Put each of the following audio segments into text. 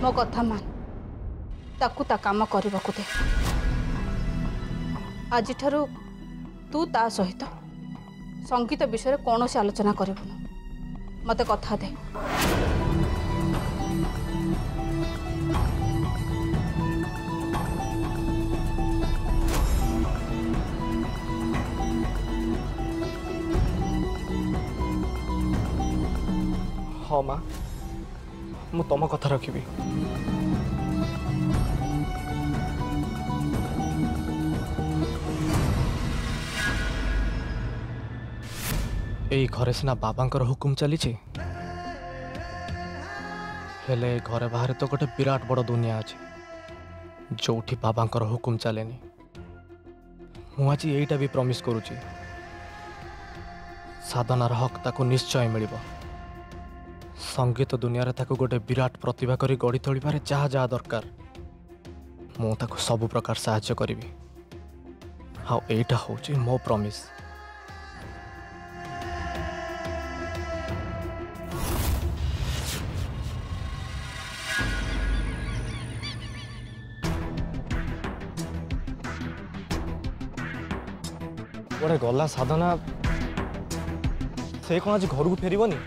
मो कथा मान ताकू ता काम करबा दे। आज ठारू तू ता सहित संगीत विषय कौन से आलोचना करूँ मत कथा दे। हाँ माँ मु तुम कथा रखी। यही घरे सिना बाबांकर हुकुम चली हेले घरे बाहर तो गोटे विराट बड़ दुनिया अच्छे जोठी बाबांकर हुकुम चलेनी। मु आज यहीटा भी प्रॉमिस करुची साधनार हक ताको निश्चय मिलिबो। संगीत दुनिया रे ताको गोटे विराट प्रतिभा करी गढ़ी तोलिबारे जहा जहा दरकार मु ताको सब प्रकार सहायता करिवि। हाँ एटा होची मो प्रॉमिस। गोटे गला साधना से कौन आज घर को फेरबनी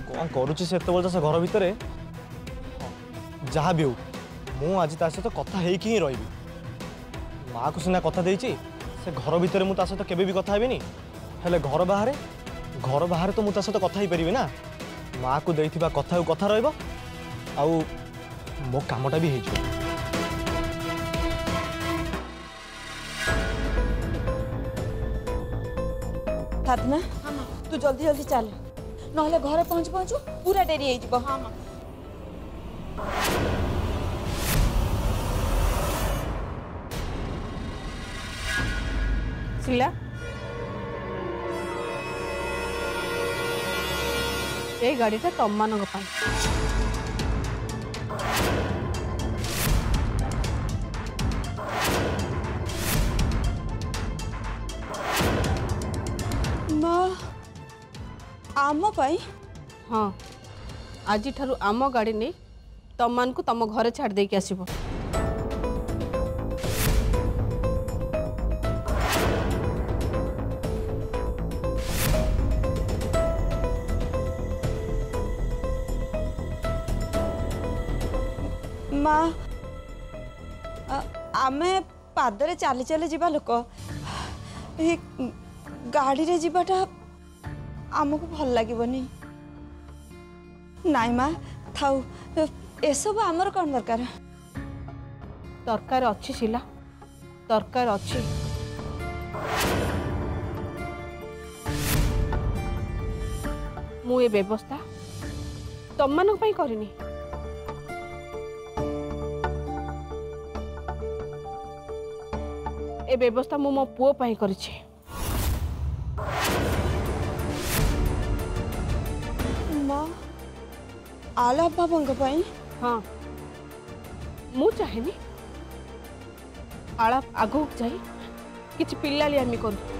कौन करुच्ची से घर भितर जहाँ भी हो मु आज ता सहित कथा होइकी ही रही। माँ को सीना कथा देइची से घर भितर मु ता सहित केबे भी कथा हेबिनी हेले घर बाहर तो मु ता सहित कथा ही परिबे ना। माँ को देइथिबा कथा कथा रहइबो आउ मो कामटा भी हेइजो। साधना तू जल्दी जल्दी चल नहले घरे पहुँच पहुँचू पूरा डेरी हो। हाँ माँ शिला ये गाड़ीटा तुम मान आम पाई। हाँ आज ठारू आम गाड़ी नहीं तुम मान को तुम घरे छाड़ दे के आसीबो। माँ आमे पादरे चली चली जीवा लोक गाड़ी रे जीवाटा आमको भल लगनी नाई माँ थाऊ एसबू आमर कौन दरकार दरकार अच्छी शिला दरकार अच्छी। मु ए व्यवस्था तुम मान करनी ए व्यवस्था मु मो पुओ पाई करिछि। आलाप बाबा पाई। हाँ मु चाहेनी आलाप आगो जाई किछि पिल्लाली आमी करू।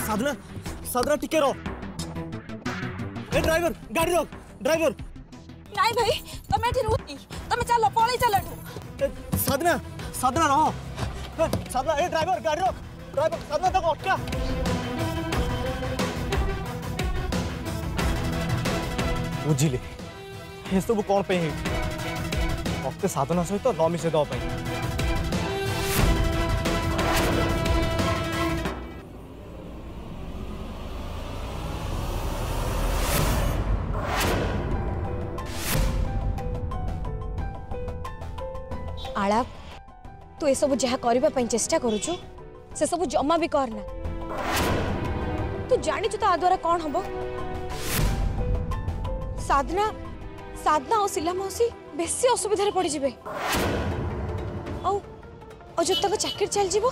साधना साधना टिके रो। ए ड्राइवर गाड़ी रोक ड्राइवर। नहीं भाई तुम एठी रुकी तुम चलो पळै चलो। साधना साधना रहो साधना ए ड्राइवर गाड़ी रोक ड्राइवर साधना तक अटका। बुझिले ये सब कौन पे मत साधना सहित न मिसे दवाई। आलाप तू ए सब जहाँ करने चेष्टा करुचु से सब जमा भी करना। तू जानी तो आ द्वारा कौन हम साधना साधना और शिला मौसी बेसी असुविधार पड़ जाए और जब तक चाकरी चल जीवो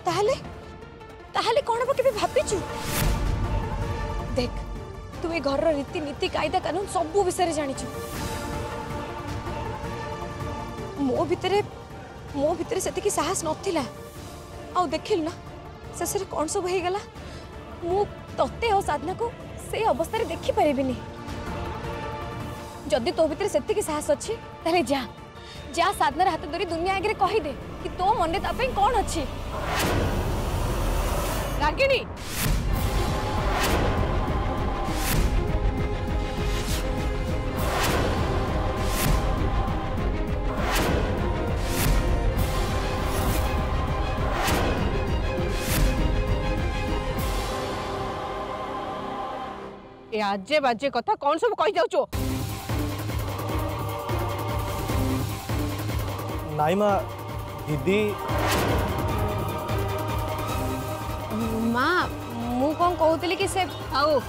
ताहले कौन हम के भाविचु। देख तू ए घर रीति नीति कायदा कानून सब विषय जानिचु। मो भितरे से साहस नथिला आ देखिल ना शेष कौन सब हो गला। मु तते और साधना को से अवस्था रे देखि परिबिनी। जदि तो भितर से साहस अच्छी ताले जा जा साधनार हाथ धरी दुनिया आगे कही दे कि तो मन ताप कौन अच्छी। रागिणी ए आजे बाजे कथा कौन सब कही जाउचो। नाई माँ दीदी माँ मु कौन कहूली कि से आओ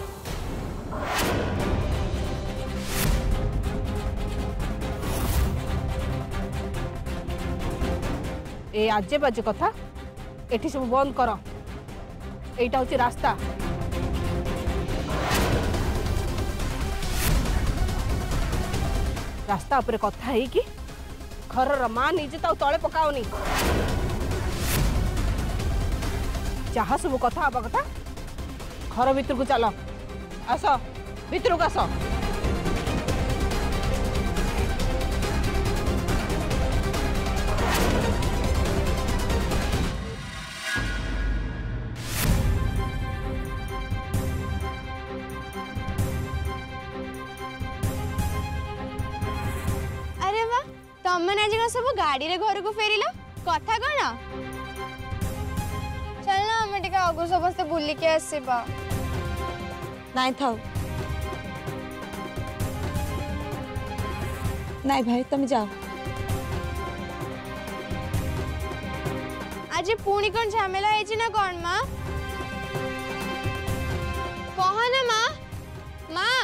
ए आजे बाजे कथा एठी सब बंद कर। एटा होची रास्ता। रास्ता उपरे कथा है कि घर मां निजे तो तले पकाओनी। जहाँ सब कथा हवा कथा घर भीतर को चलो। आस भीतर को आस। अरे वाह तमने आज सब गाड़ी रे घर को फेरिला कथा कौन चल ना हमें टिका आगु समस्त बुली के आसीबा। नाई थाओ नाई भाई तुम जाओ। आज पुणी कौन झमेला है ना कौन माँ कह ना माँ माँ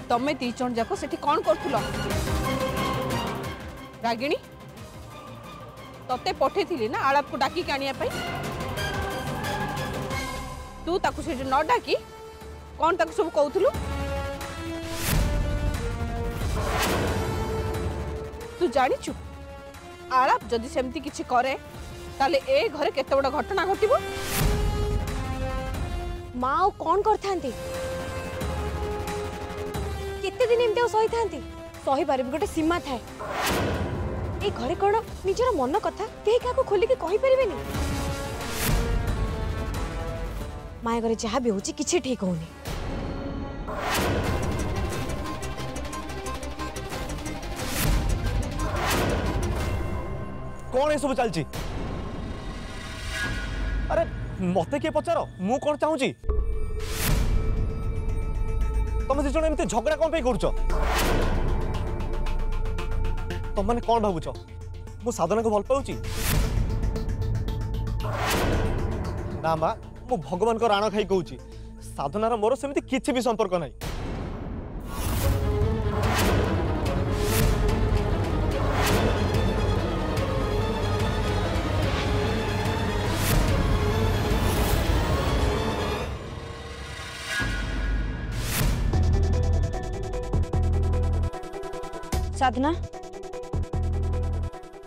तमे दी जन जाक सेठी कौन करथुलो। रागिणी तते पठेथिली ना आलाप को डाकी आनिया पई। तू ताकू सेठी न डाकी कौन ताकू सब कहथुलु। तू जानिचु आलाप जदि सेमती किछि करे ताले ए घरे केते बड़ घटना घटिबो। माँ कौन करथांती केते दिन एमते सही थांती सही पारे गोटे सीमा थाए। ए घरे कौन निजर मन कथा केही काको खोली के कहि परिबेनी। माय घरे जहाँ भी होची किछि ठीक होनी। कौन ये सब चलची। अरे मते किए पचार मु कौन चाहूची। तुम से एमती झगड़ा कौन कर तुम मैंने कौन भावुच मु साधना को भल पाऊँ ना माँ मु भगवान को राण खाई कहूँ साधनार मोर सेमती किछि भी संपर्क नहीं। साधना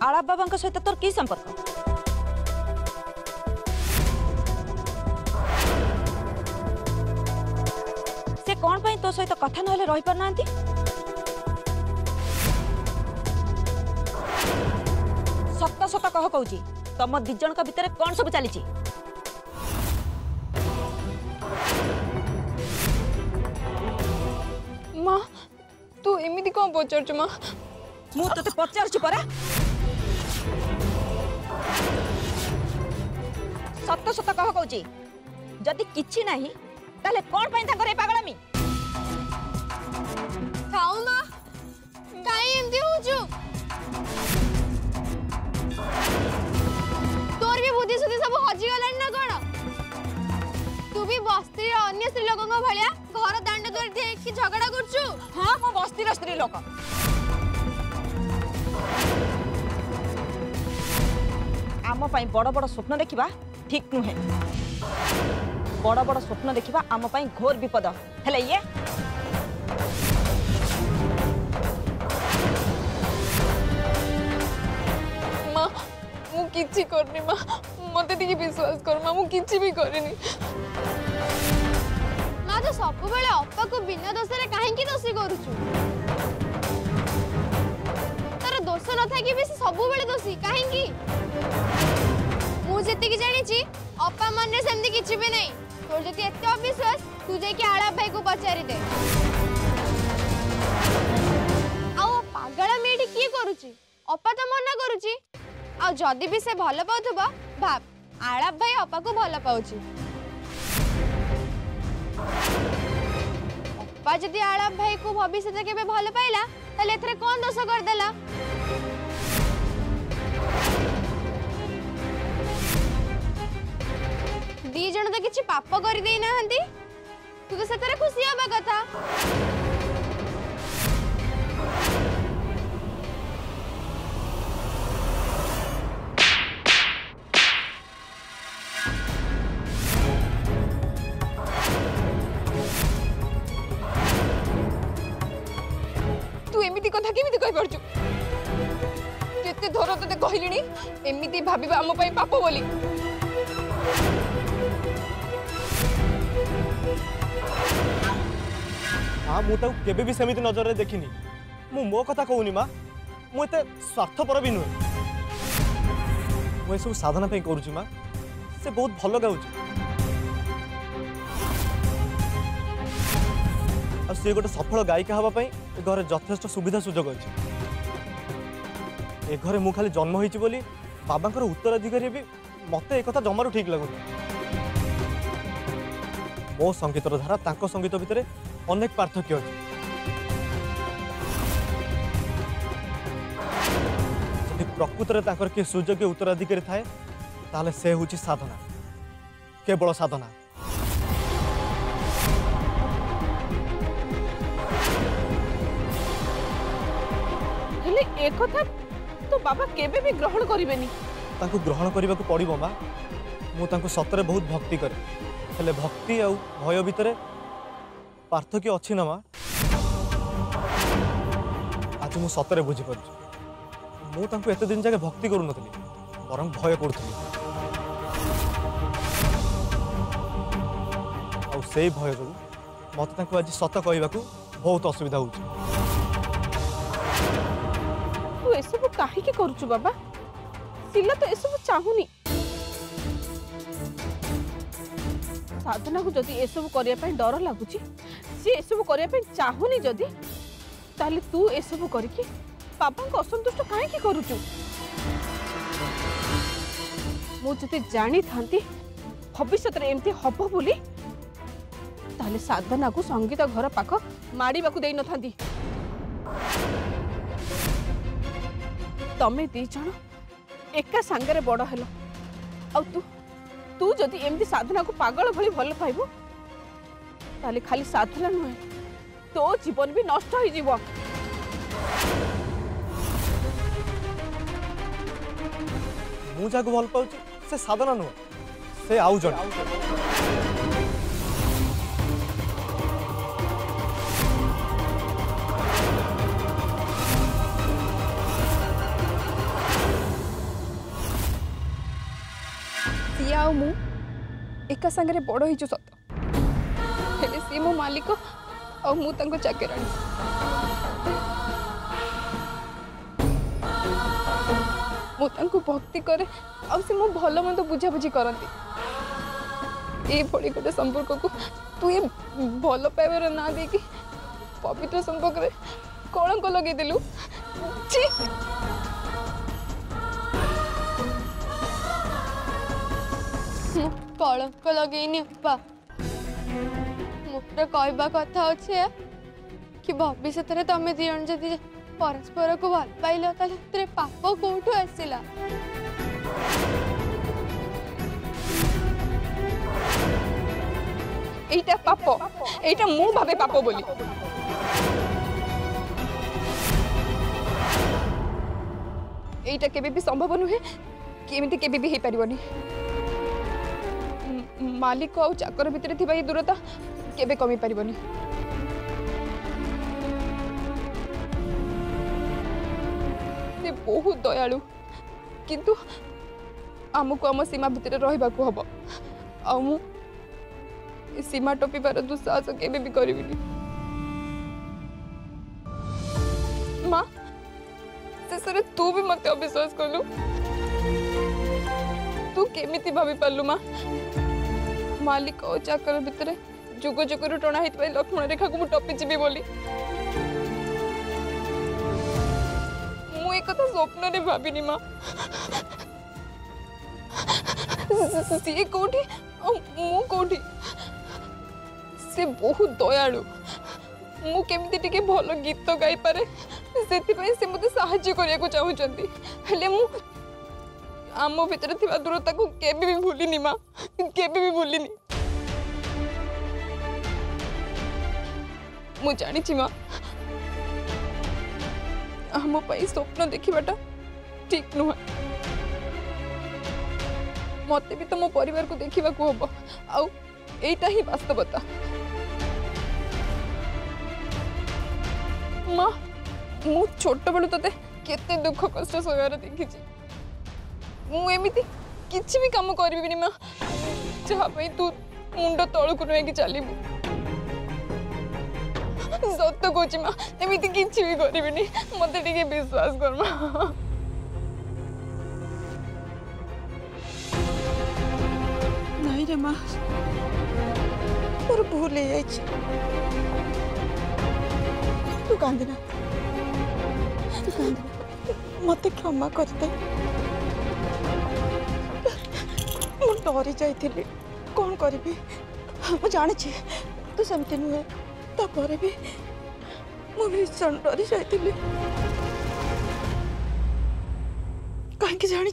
आलाप बाबा सहित तोर की संपर्क। से कौन पाई तो सहित कथा नहले रही पार नांती। सत सत कह कहूची तम दिजन का भितर कौन सब चली। माँ तू एमती कौन पचार माँ मु तते पचारुछु परा सत सत कह कहूची जदि किछि नाही ताले कोन पई ताकर ए पागलमी थाऊ माँ काई एमती होचु तोर भी बुद्धि सुद्धि सब हजी गलानी ना कोन तू भी बस्ती अन्य स्त्री लोकंग भलिया घर दांड द्वार देखि झगड़ा करछु हां मो बस्तीर स्त्री लोक आम पई बड़ बड़ स्वप्न देखिबा ठीक नुहे बड़ बड़ स्वप्न देखिबा आम पई घोर विपद हेले ये माँ मु किछि करनी माँ मते टिके विश्वास कर माँ मु किछि भी करिनी माँ तो सब बेले अप्पा को बिना दोष रे काहे की दोषी करूछु तार दोष न था कि भी सब बेले दोषी काहे की मु जेति की जानि छी अप्पा मन रे सेमती किछि भी नहीं तोर जति एते अविश्वास तू जे कि आळा भाई को पचारि दे आओ पागला मेडी की करूची अप्पा तो मना करूची आ जदि भी से भल पाउथबा भाब आळा भाई अप्पा को भल पाउची अप्पा जदि आळा भाई को भविष्य केबे भल पाइला तले एथरे कोन दोष कर देला दी जण तो किछि पाप करि देई नाहंती तू तो सेतरे खुशी होबा कथा तू एमिति कथा केमिति कहि परछु केते धर तते कहिलिनी एमिति भाबिबा हम पई पाप बोली हाँ मुझे केबे भी सेमिति नजर रे देखिनी मु मो कथा कहूनी माँ मु एते स्वार्थपर भी नुहे मु सब साधना पे करूची माँ से बहुत भल गाउची आ से गोटे सफल गायिका हवा पई ए घरे यथेष्ट सुविधा सुजोग अछि ए घरे मु खाली जन्म होईची बोली बाबांकर उत्तराधिकारी भी मते ए कथा जमारू ठीक लागुनी मो संगीतर धारा तांको संगीत भितरे अनेक पार्थक्य अछि जदि प्रकृतरे ताकर के सुयोग्य उत्तराधिकारी थाए ताले से होची साधना केवल साधना हेले एक कथा तो बाबा केबे भी ग्रहण करिवेनी तांको ग्रहण करने को पड़ो माँ मु तांको सतरे बहुत भक्ति करे हेले भक्ति आउ भय भितरे पार्थक्य अच्छी ना माँ आज मु सतरे बुझी पारुछि मु तांको एते दिन जाके भक्ति करू नथली बरं भय करूथली आउ सेई भय जो मते तांको आज सत कहबाकू बहुत असुविधा होउछि तू एसबु काहे के करूछु बाबा सिला तो एसबु चाहुनी साधना को जदि एसबु करिया पई डर लागुची सी एसबु करिया पई चाहुनी जदि ताले तू एसबु करिकी बाबा को असंतुष्ट काहे के करूछु मु जदि जानी थांती भविष्य रे एमती हबो बोली ताले साधना को संगीत घर पाख माड़ी बाकू देई न थांती तमे दी जण एका सांगरे बड़ हेलो आ तू तू जदि एमती साधना को पागल भली भल पाइबो ताले खाली साधना नुहे तो जीवन भी नष्ट हो जीवो मु जाको भल पाउछि से साधना नुह से आउ जण आउ मु एका संगे बड़ हो सत हेले सी मो मालिक और मु तांको चाकराणी मु तांको भक्ति करे और से मो भल मंद बुझा बुझी करती ए भड़ी गोटे संपर्क को तू ये भल पाइबार ना देकी पवित्र संपर्क रे कलंक लगे दिलु छी कलंक लगेनी अपा मोर कहवा कथा अच्छे कि भविष्य तुम दी जन जदि परस्पर को भल पाइल ताले पाप कौटू आसला এইটা পাপ এইটা মু ভাবে পাপ বলি এইটা কেবে भी संभव नुहे केमिति केबे भी हे परिबनी मालिक और चाकर भितर थिबा ये दूरता केबे कमी परिबनी से बहुत दयालु किंतु आमको आम सीमा भितर रहिबा को हबो आ मु सीमा टपिबार दुस्साहस केबे भी करिबिनी माँ शेषरे तू भी मत अविश्वास कलु तू केमिति भाभी पालु माँ मालिक और चाकर भितर जुग जुगर टणा होता लक्ष्मण रेखा को टपिजी बोली मु एक कथा स्वप्न रे भाविनी माँ सी कोठी मु कोठी से बहुत दयालु मु केमिति टिके भलो गीत गाई पारे सेतिपई से मते सहाय्य करिया को चाहुचंती हेले मु आमो भितर थिबा दूरता को केबे भी भूलिनी माँ केबे भी भूलिनी मु जानी छी माँ आमो पई स्वप्न देखिबाटा ठीक नुह मते भी तो मो परिवार को देखिबा को हबो आउ एटा ही वास्तवता माँ मु छोट बेलू ते केते दुख कष्ट सहर देखी मु एमिति किछि भी काम करबिनी माँ जहा पई तू मुंड तळकु नेकी चलीबू सत्य कहूँ माँ एमिति किछि भी करबिनी मते टिके विश्वास कर माँ नहीं रे माँ मोर भूल हो जाइए तू कांदना मत क्षमा करते मु डरी जाइली कौन करी मुझे जानी तू सेमती नुहे तापर भी मु भीषण डरी जाइली कहीं जानी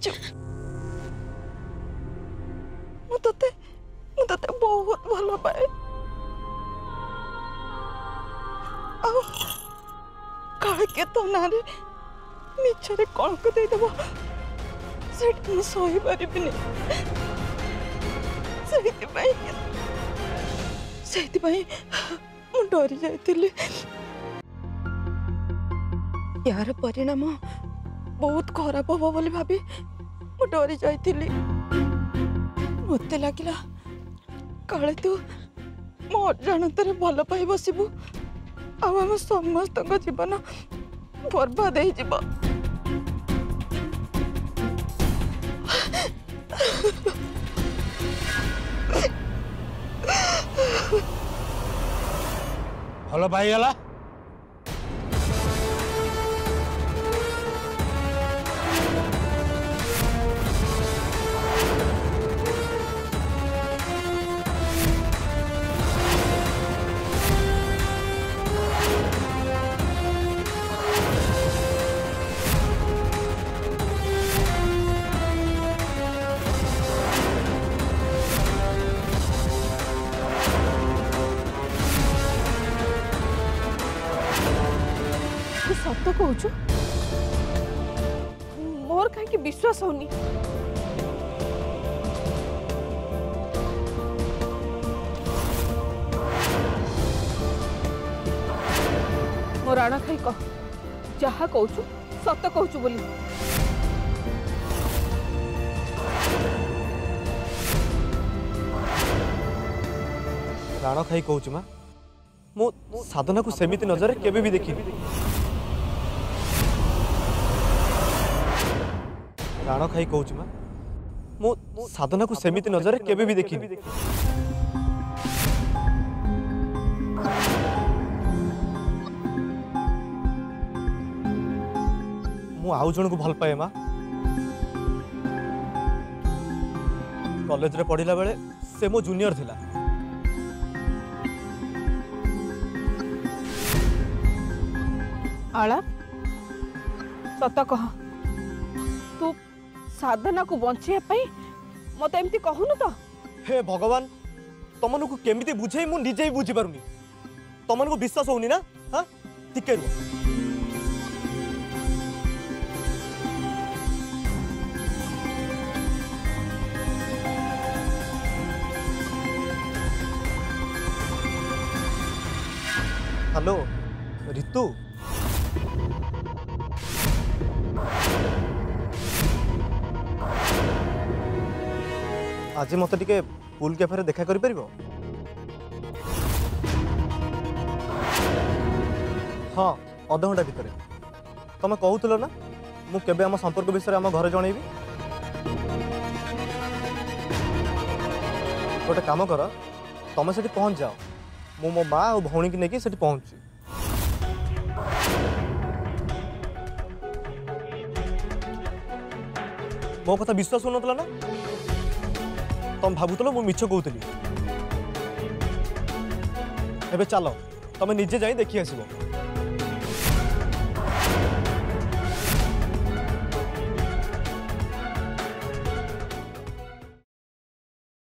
मुझे बहुत भल पाए काले के तो ना मिछरे कलंक देदेव से सही पारि डरी जाइली यार परिणाम बहुत खराब हम बोली भाभी मु डरी जाइली मत लगिला काले तू मो अजाणत भल पाई बसबू आम समस्त जीवन बर्बाद हो भल पाईगला सत कहूँ मोर कहीं विश्वास होनी मो राणा खाई कह जहा कहूँ सत कहूँ बोली राण खाई कहूँ माँ मो साधना को सेमिति नजर केबे भी देखी राण खाई कहूँ माँ मो साधना को सेमिति नजर केबे भी देखी मु आउ जन को भल पाए माँ। कॉलेज रे पढ़िला बेले से मो जूनियर थिला। आला सत कह तू साधना को बंचे मत एमती कहूनु तो। हे भगवान तुम को केमिति बुझे मु निजे ही बुझी पारुनी। तुम को विश्वास होनी ना? हाँ टिके रुह। हेलो ऋतु, आज मत टिके पुल कैफे देखा कर परिबो? हाँ अध घंटा भितर। तुम कहूल ना मु केबे आम संपर्क विषय आम घर जनइबी। गोटे काम कर तुम से पहुँच जाओ, मु मो माँ और भौणी की लेकिन पहुँची। मो कथा विश्वास होनतला ना? तुम भावुल मु मिछ कहूली। एबे चलो तुम निजे जाई देखी आसब।